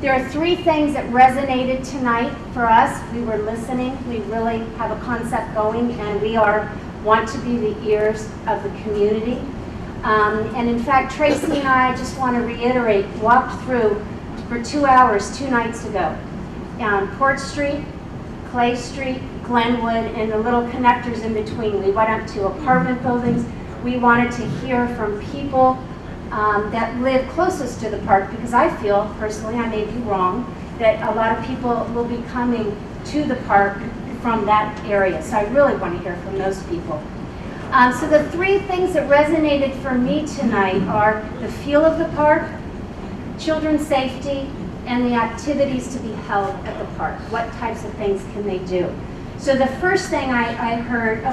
There are 3 things that resonated tonight for us. We were listening. We really have a concept going, and we want to be the ears of the community. And in fact, Tracy and I just want to reiterate, walked through for 2 hours 2 nights ago. Port Street, Clay Street, Glenwood, and the little connectors in between. We went up to apartment buildings. We wanted to hear from people that live closest to the park, because I feel, personally, I may be wrong, that a lot of people will be coming to the park from that area. So I really want to hear from those people. So the 3 things that resonated for me tonight are the feel of the park, children's safety, and the activities to be held at the park. What types of things can they do? So the first thing I heard,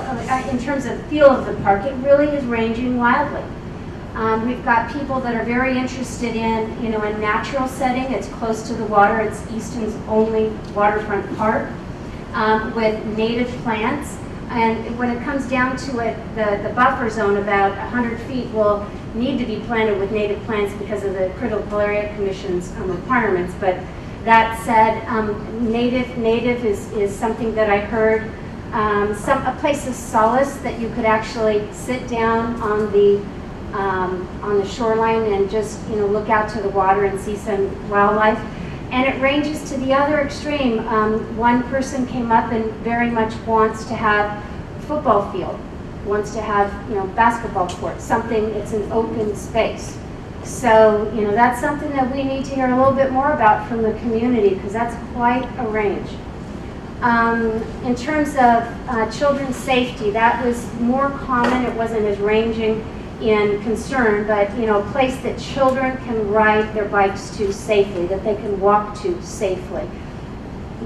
in terms of feel of the park, it really is ranging wildly. We've got people that are very interested in, a natural setting. It's close to the water. It's Easton's only waterfront park with native plants. And when it comes down to it, the buffer zone, about 100 feet, will need to be planted with native plants because of the Critical Area Commission's requirements. But that said, native is something that I heard. A place of solace that you could actually sit down on the shoreline and just look out to the water and see some wildlife. And it ranges to the other extreme. One person came up and very much wants to have a football field, wants to have basketball court, something. It's an open space. So that's something that we need to hear a little bit more about from the community, because that's quite a range. In terms of children's safety, that was more common. It wasn't as ranging in concern, but a place that children can ride their bikes to safely, that they can walk to safely.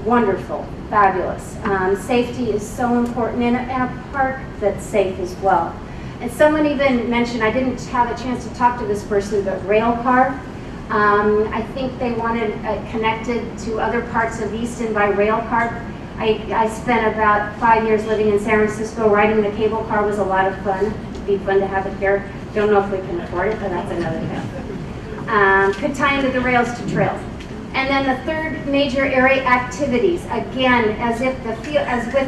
Wonderful, fabulous. Safety is so important, and a park that's safe as well. And someone even mentioned, I didn't have a chance to talk to this person, but rail car. I think they wanted connected to other parts of Easton by rail car. I spent about 5 years living in San Francisco. Riding the cable car was a lot of fun. It'd be fun to have it here. Don't know if we can afford it, but that's another thing. Could tie into the rails to trails. And then the third major area, activities. Again, as with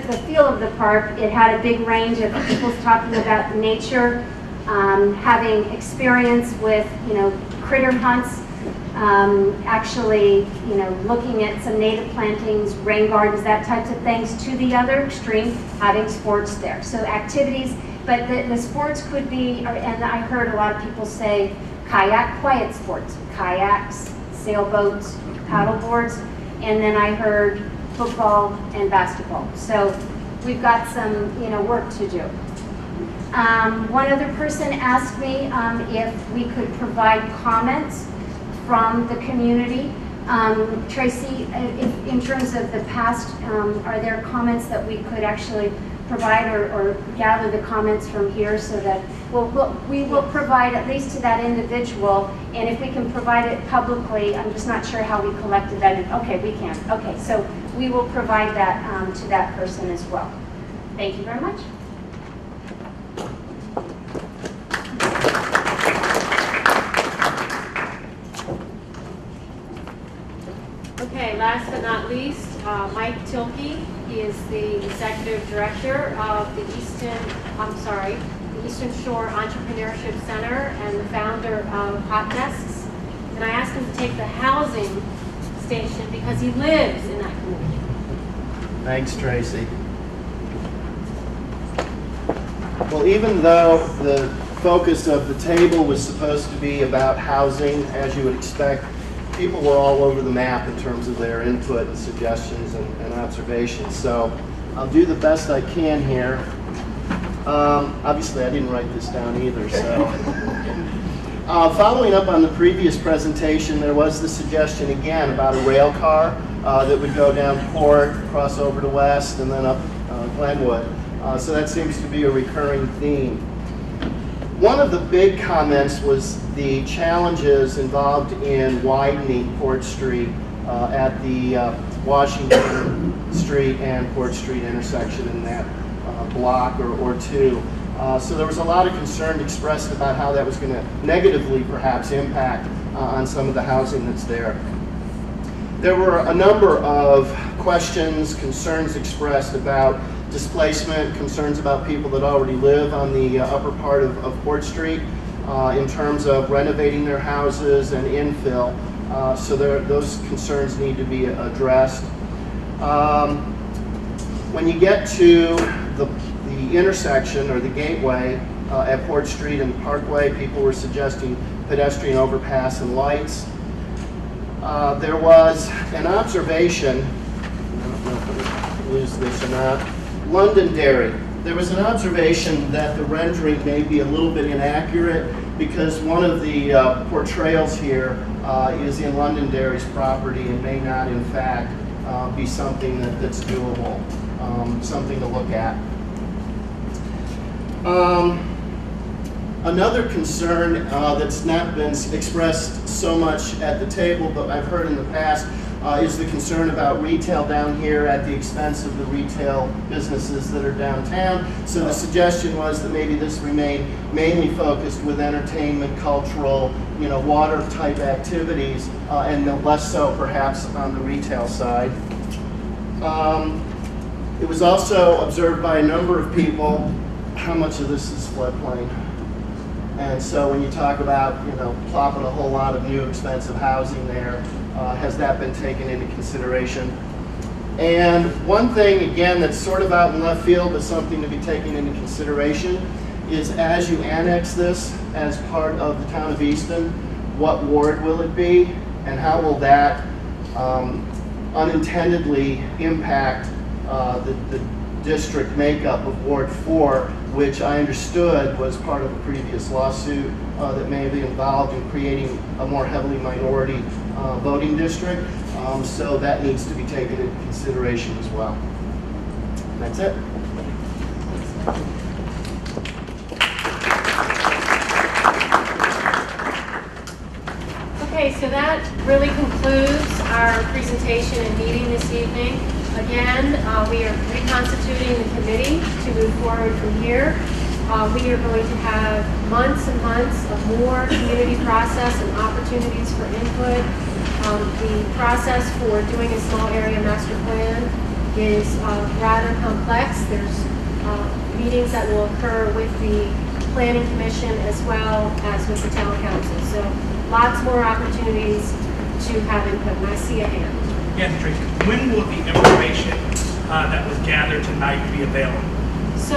the feel of the park, it had a big range of people talking about nature, having experience with critter hunts, actually looking at some native plantings, rain gardens, that types of things, to the other extreme, having sports there. So activities, but the sports could be, and I heard a lot of people say kayak, quiet sports, kayaks, sailboats, paddleboards, and then I heard football and basketball. So we've got some work to do. One other person asked me if we could provide comments from the community. Tracy, in terms of the past, are there comments that we could actually provide or gather the comments from here so that we will provide at least to that individual, and if we can provide it publicly, I'm just not sure how we collected that. Okay, we can. Okay, so we will provide that to that person as well. Thank you very much.
Okay, last but not least, Mike Tilke. He is the executive director of the Eastern Shore Entrepreneurship Center and the founder of Hot Desks. And I asked him to take the housing station because he lives in that community.
Thanks, Tracy. Well, even though the focus of the table was supposed to be about housing, as you would expect, people were all over the map in terms of their input and suggestions and observations. So I'll do the best I can here. Obviously, I didn't write this down either. So following up on the previous presentation, there was the suggestion again about a rail car that would go down Port, cross over to West, and then up Glenwood. So that seems to be a recurring theme. One of the big comments was the challenges involved in widening Port Street at the Washington Street and Port Street intersection in that block or two. So there was a lot of concern expressed about how that was going to negatively perhaps impact on some of the housing that's there. There were a number of questions, concerns expressed about displacement, concerns about people that already live on the upper part of Port Street in terms of renovating their houses and infill. So those concerns need to be addressed. When you get to the intersection or the gateway at Port Street and Parkway, people were suggesting pedestrian overpass and lights. There was an observation, I don't know if I'm going to lose this or not, Londonderry. There was an observation that the rendering may be a little bit inaccurate because one of the portrayals here is in Londonderry's property and may not in fact be something that's doable, something to look at. Another concern that's not been expressed so much at the table, but I've heard in the past, is the concern about retail down here at the expense of the retail businesses that are downtown. So the suggestion was that maybe this remain mainly focused with entertainment, cultural, water type activities, and less so perhaps on the retail side. It was also observed by a number of people how much of this is floodplain. And so when you talk about, plopping a whole lot of new expensive housing there, has that been taken into consideration? And one thing, again, that's sort of out in left field, but something to be taken into consideration, is as you annex this as part of the town of Easton, what ward will it be? And how will that unintendedly impact the district makeup of Ward 4, which I understood was part of a previous lawsuit that may be involved in creating a more heavily minority voting district. So that needs to be taken into consideration as well. That's it.
Okay, so that really concludes our presentation and meeting this evening. Again, we are reconstituting the committee to move forward from here. We are going to have months and months of more community process and opportunities for input. The process for doing a small area master plan is rather complex. There's meetings that will occur with the Planning Commission as well as with the Town Council. So lots more opportunities to have input, and I see a hand.
Yes, Tracy. When will the information that was gathered tonight be available?
So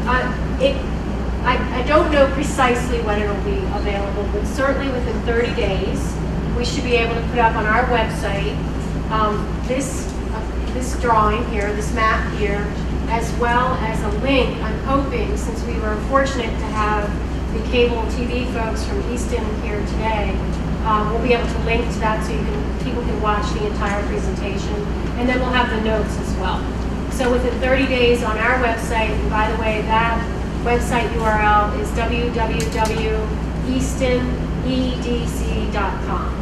I don't know precisely when it will be available, but certainly within 30 days, we should be able to put up on our website this drawing here, this map here, as well as a link. I'm hoping, since we were fortunate to have the cable TV folks from Easton here today, we'll be able to link to that so people can watch the entire presentation, and then we'll have the notes as well. So within 30 days on our website, and by the way, that website URL is www.eastonedc.com.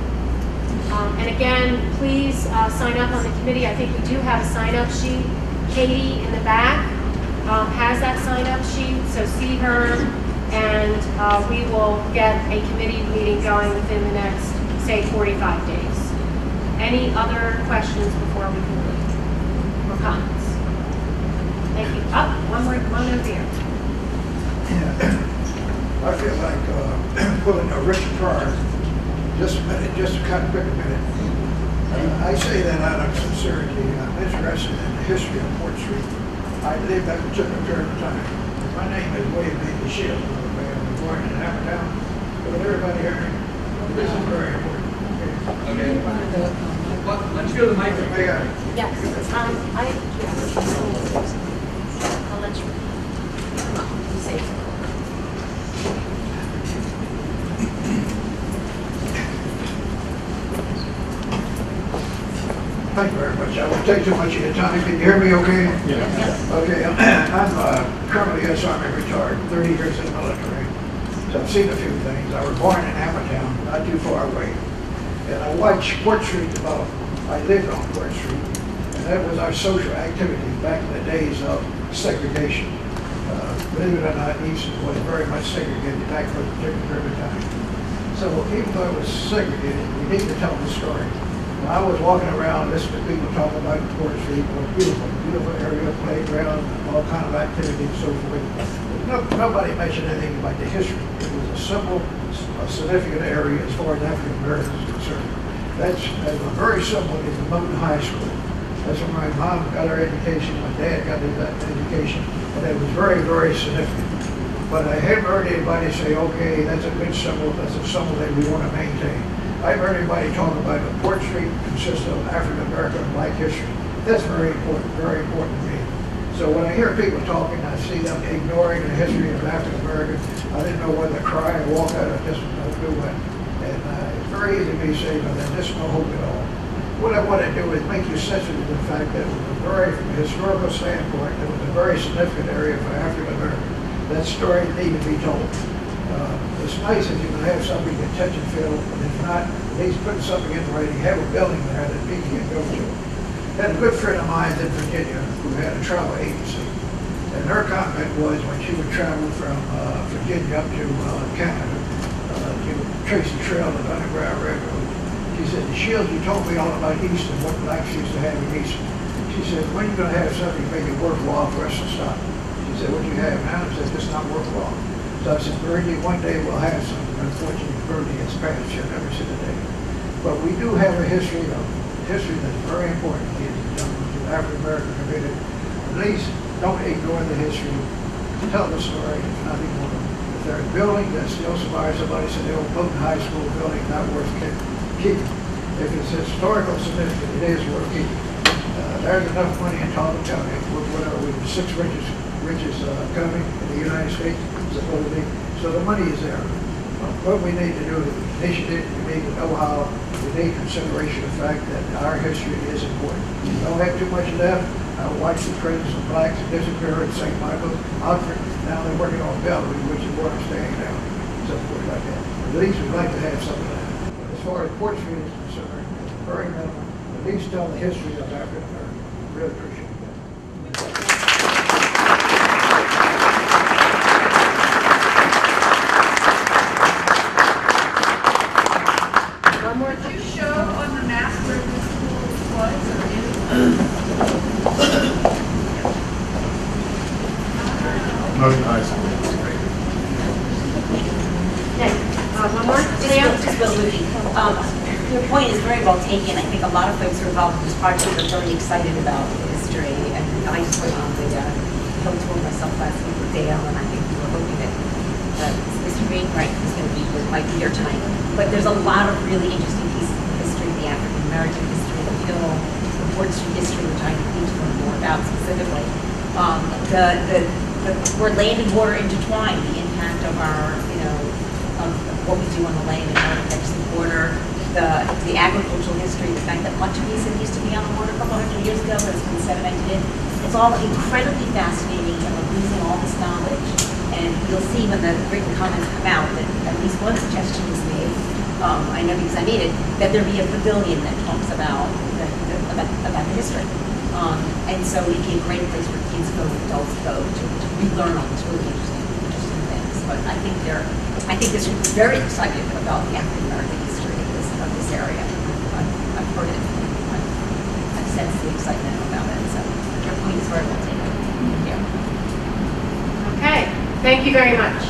And again, please sign up on the committee. I think we do have a sign-up sheet. Katie in the back has that sign-up sheet, so see her, and we will get a committee meeting going within the next, say, 45 days. Any other questions before we conclude? Or comments? Thank you. One over here.
I feel like pulling a Richard Pryor. Just a minute, just a kind of quick minute. I say that out of sincerity. I'm interested in the history of Port Street. I lived that particular period of time. My name is William B. Shield. I'm born in Hammertown. But everybody hear me? This is very important. Okay.
Let's go to the microphone.
Yes. I'll let you. Come on, say it.
Thank you very much. I won't take too much of your time. Can you hear me okay? Yeah. Okay. I'm currently U.S. Army retired, 30 years in the military. So I've seen a few things. I was born in Hammertown, not too far away. And I watched Port Street develop. I lived on Port Street. And that was our social activity back in the days of segregation. Believe it or not, Easton was very much segregated back for a particular period of time. So even though it was segregated, we need to tell the story. When I was walking around listening to people talk about Port Street, it was beautiful, beautiful area, playground, all kind of activity and so forth. But nobody mentioned anything about the history. It was a simple, significant area as far as African Americans are concerned. That's very simple is the Moton High School. That's where my mom got her education, my dad got his education, and it was very, very significant. But I haven't heard anybody say, okay, that's a good symbol, that's a symbol that we want to maintain. I've heard anybody talk about the Port Street consists of African American and Black history. That's very important to me. So when I hear people talking, I see them ignoring the history of African Americans. I didn't know whether to cry or walk out of this and do what. And it's very easy to be saying that there's just no hope at all. What I want to do is make you sensitive to the fact that it was from a historical standpoint, it was a very significant area for African Americans. That story needed to be told. It's nice if you can have something you can touch and feel, but if not, at least put something in writing, have a building there that people can go to. I had a good friend of mine in Virginia who had a travel agency, and her comment was when she would travel from Virginia up to Canada, to Tracy Trail and Underground Railroad, she said, the Shields, you told me all about Easton, what blacks used to have in Easton. She said, when are you going to have something to make it worthwhile for us to stop? She said, what you have now? She said, it's not worthwhile. So I said, Bernie, one day we'll have something. Unfortunately, Bernie has passed. She'll never see the day. But we do have a history that's very important, ladies and gentlemen, to the African American community. At least don't ignore the history. Tell the story, if nothing more. If there's a building that still survives, somebody said the old Moton High School building, not worth keeping. If it's historical significant, it is worth keeping. There's enough money in Talbot County, whatever, with the 6th richest county in the United States, supposedly. So the money is there. What we need to do is initiative, we need to know how, we need consideration of the fact that our history is important. We don't have too much left. I watched the presence of blacks disappear at St. Michael's. Outford, now they're working on Bellevue, which is where I'm staying now. So forth like that. At least we'd like to have some of that. But as far as Port Street is concerned, it's very minimal. At least tell the history of African Americans. Really appreciate that.
Could you show on the map where the school was or is?
Moton High School.
One more?
Just real quickly. Your point is very well taken. I think a lot of folks who are involved in this project are very excited about the history. And I just went on the hill tour myself last week with Dale, and I think we were hoping that Mr. Wainwright was going to be with might be your time. But there's a lot of really interesting pieces of history, the African American history, the Hill, the Port Street history, which I need to learn more about specifically. Where land and water intertwine, the impact of our, of what we do on the land and how it affects the water, the agricultural history, the fact that much of Easton used to be on the water a couple hundred years ago, but it's been sedimented in. It's all incredibly fascinating, and we're losing all this knowledge. And you'll see when the written comments come out that at least one suggestion was made, I know because I made it, that there be a pavilion that talks about the history. And so it'd be a great place where kids go, adults go, to relearn all these really interesting things. But I think this group is very excited about the African American history of this area. I've heard it. I've sensed the excitement about it. So your point is very well taken. Thank you.
Okay, thank you very much.